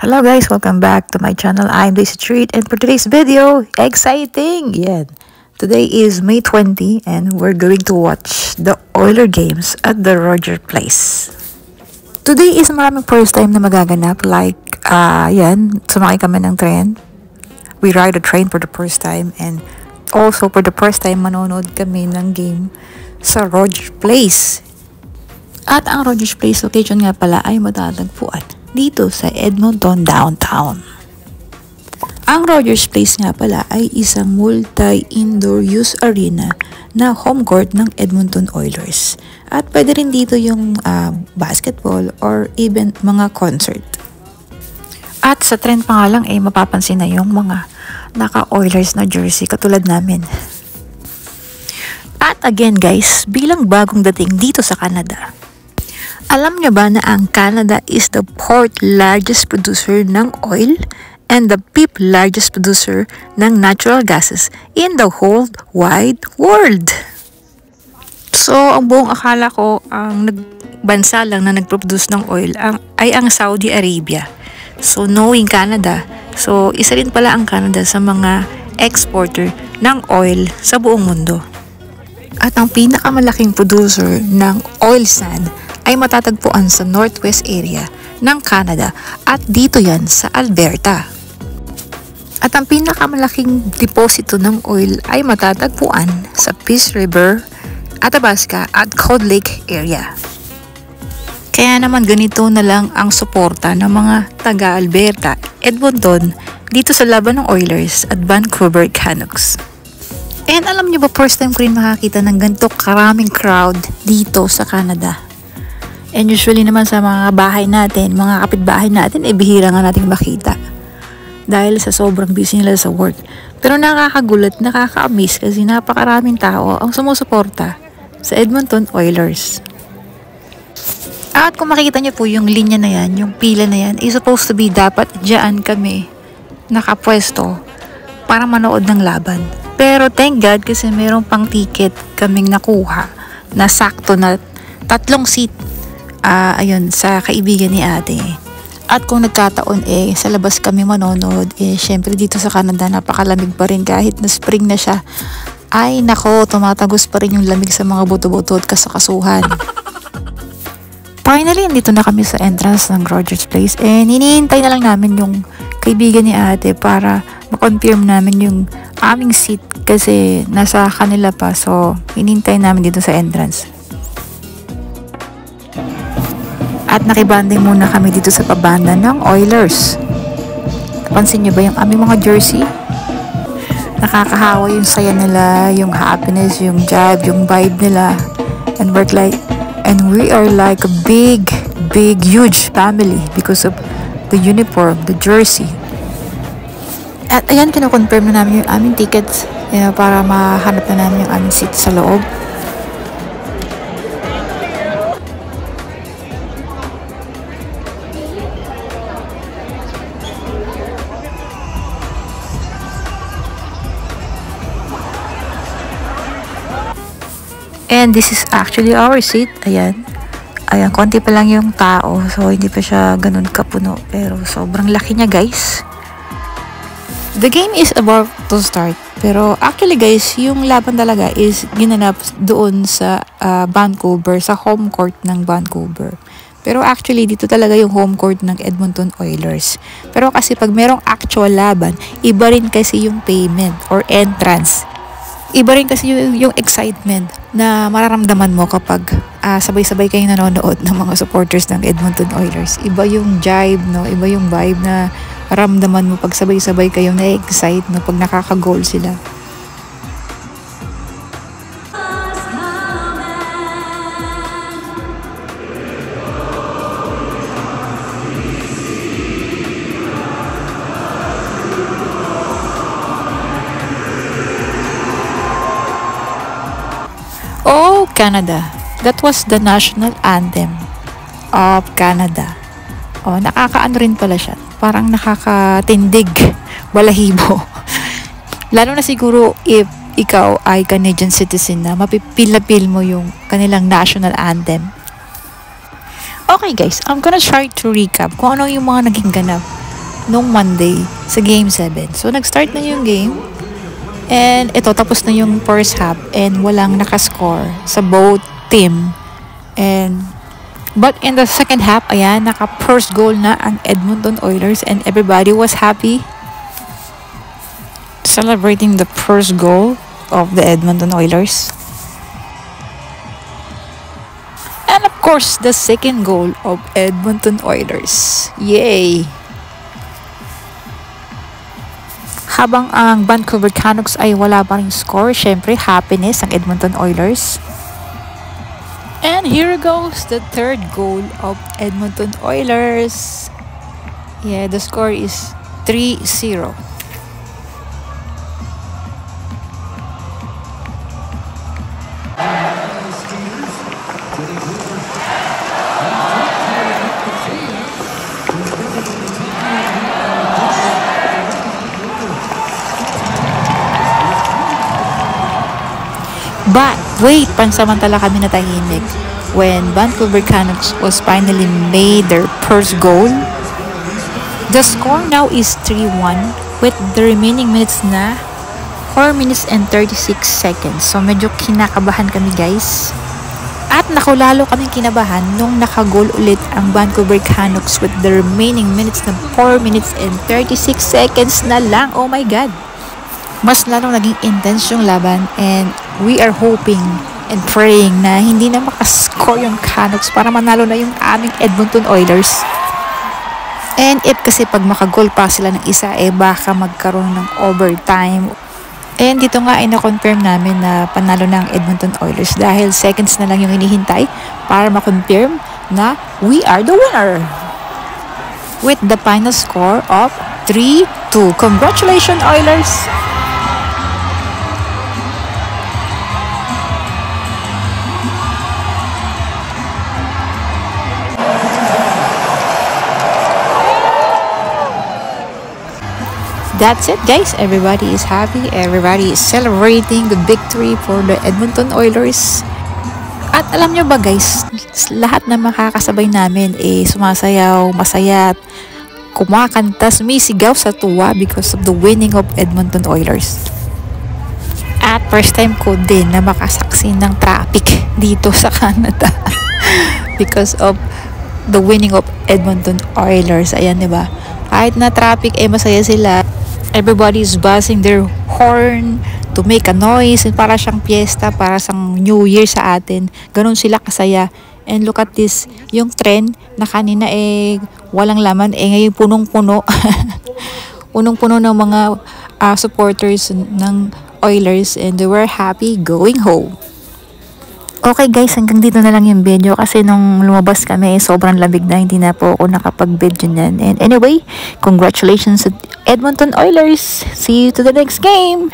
Hello guys, welcome back to my channel. I'm Daisy Treat, and for today's video, exciting! Yeah. Today is May 20 and we're going to watch the Oiler games at the Roger Place. Today is maraming first time na magaganap, like sumakay kami ng train. We ride a train for the first time, and also for the first time manonood kami ng game sa Roger Place. At ang Roger Place location nga pala ay matatagpuan dito sa Edmonton downtown. Ang Rogers Place nga pala ay isang multi-indoor use arena na home court ng Edmonton Oilers. At pwede rin dito yung basketball or even mga concert. At sa trend pa nga lang ay mapapansin na yung mga naka-Oilers na jersey katulad namin. At again guys, bilang bagong dating dito sa Canada, alam niyo ba na ang Canada is the fourth largest producer ng oil and the fifth largest producer ng natural gases in the whole wide world? So, ang buong akala ko, ang bansa lang na nagproduce ng oil ay ang Saudi Arabia. So, knowing Canada, so isa rin pala ang Canada sa mga exporter ng oil sa buong mundo. At ang pinakamalaking producer ng oil sand ay matatagpuan sa northwest area ng Canada at dito yan sa Alberta. At ang pinakamalaking deposito ng oil ay matatagpuan sa Peace River, Athabasca at Cold Lake area. Kaya naman ganito na lang ang suporta ng mga taga-Alberta, Edmonton dito sa laban ng Oilers at Vancouver Canucks. And alam niyo ba, first time ko rin makakita ng ganito karaming crowd dito sa Canada. And usually naman sa mga bahay natin, mga kapitbahay natin, bihira nga natin makita. Dahil sa sobrang busy nila sa work. Pero nakakagulat, nakaka-amaze kasi napakaraming tao ang sumusuporta sa Edmonton Oilers. At kung makikita niyo po yung linya na yan, yung pila na yan, is supposed to be dapat dyan kami nakapwesto para manood ng laban. Pero thank God kasi mayroong pang ticket kaming nakuha na sakto na 3 seat. Ayun, sa kaibigan ni ate. At kung nagkataon sa labas kami manonood, syempre dito sa Canada napakalamig pa rin kahit na spring na siya. Ay nako, tumatagos pa rin yung lamig sa mga buto-buto at kasakasuhan. Finally, nandito na kami sa entrance ng Rogers Place, and hinihintay na lang namin yung kaibigan ni ate para ma-confirm namin yung aming seat kasi nasa kanila pa, so hinihintay namin dito sa entrance. At nakibanding muna kami dito sa pabanda ng Oilers. Pansin niyo ba yung aming mga jersey? Nakakahawa yung saya nila, yung happiness, yung jive, yung vibe nila. And we are like a big, huge family because of the uniform, the jersey. At ayan, kino-confirm na namin yung aming tickets para mahanap na namin yung aming seat sa loob. And this is actually our seat. Ayan, konti pa lang yung tao. So, hindi pa siya ganun kapuno. Pero sobrang laki niya, guys. The game is about to start. Pero actually, guys, yung laban talaga is ginanap doon sa Vancouver, sa home court ng Vancouver. Pero actually, dito talaga yung home court ng Edmonton Oilers. Pero kasi pag merong actual laban, iba rin kasi yung payment or entrance. Iba rin kasi yung excitement na mararamdaman mo kapag sabay-sabay kayong nanonood ng mga supporters ng Edmonton Oilers. Iba yung jive, no? Iba yung vibe na maramdaman mo pag sabay-sabay kayong na-excite, no? Pag nakaka-goal sila. Oh, Canada. That was the national anthem of Canada. Oh, nakakaano rin pala siya. Parang nakakatindig, balahibo. Lalo na siguro if ikaw ay Canadian citizen na mapipil na pil mo yung kanilang national anthem. Okay guys, I'm gonna try to recap kung ano yung mga naging ganap nung Monday sa Game 7. So, nag-start na yung game. And ito, tapos na yung first half and walang nakascore sa both team. But in the second half, ayan, naka-first goal na ang Edmonton Oilers and everybody was happy celebrating the first goal of the Edmonton Oilers. And of course, the second goal of Edmonton Oilers. Yay! Habang ang Vancouver Canucks ay wala pa ring score, syempre happiness ang Edmonton Oilers. And here goes the third goal of Edmonton Oilers. Yeah, the score is 3-0. But wait, pansamantala kami natahimik when Vancouver Canucks was finally made their first goal. The score now is 3-1 with the remaining minutes na 4 minutes and 36 seconds. So medyo kinakabahan kami, guys. At nakulalo kaming kinabahan nung nakagol ulit ang Vancouver Canucks with the remaining minutes na 4 minutes and 36 seconds na lang. Oh my God! Mas lalong naging intense yung laban and we are hoping and praying na hindi na makascore yung Canucks para manalo na yung aming Edmonton Oilers. And if kasi pag makagol pa sila ng isa, baka magkaroon ng overtime. And dito nga ay na-confirm namin na panalo ng Edmonton Oilers dahil seconds na lang yung hinihintay para ma-confirm na we are the winner. With the final score of 3-2. Congratulations, Oilers! That's it, guys. Everybody is happy. Everybody is celebrating the victory for the Edmonton Oilers. At alam nyo ba, guys, lahat na makakasabay namin sumasayaw, masaya, kumakanta, sumisigaw sa tuwa because of the winning of Edmonton Oilers. At first time ko din na makasaksi ng traffic dito sa Canada because of the winning of Edmonton Oilers. Ayan, diba? Kahit na traffic, masaya sila. Everybody is buzzing their horn to make a noise. Para siyang piyesta, para siyang New Year sa atin. Ganun sila kasaya. And look at this, yung trend na kanina walang laman, ngayon punong-puno. Punong-puno ng mga supporters ng Oilers and they were happy going home. Okay guys, hanggang dito na lang yung video kasi nung lumabas kami sobrang lamig na, hindi na po ako nakapag-video niyan. And anyway, congratulations sa Edmonton Oilers! See you to the next game!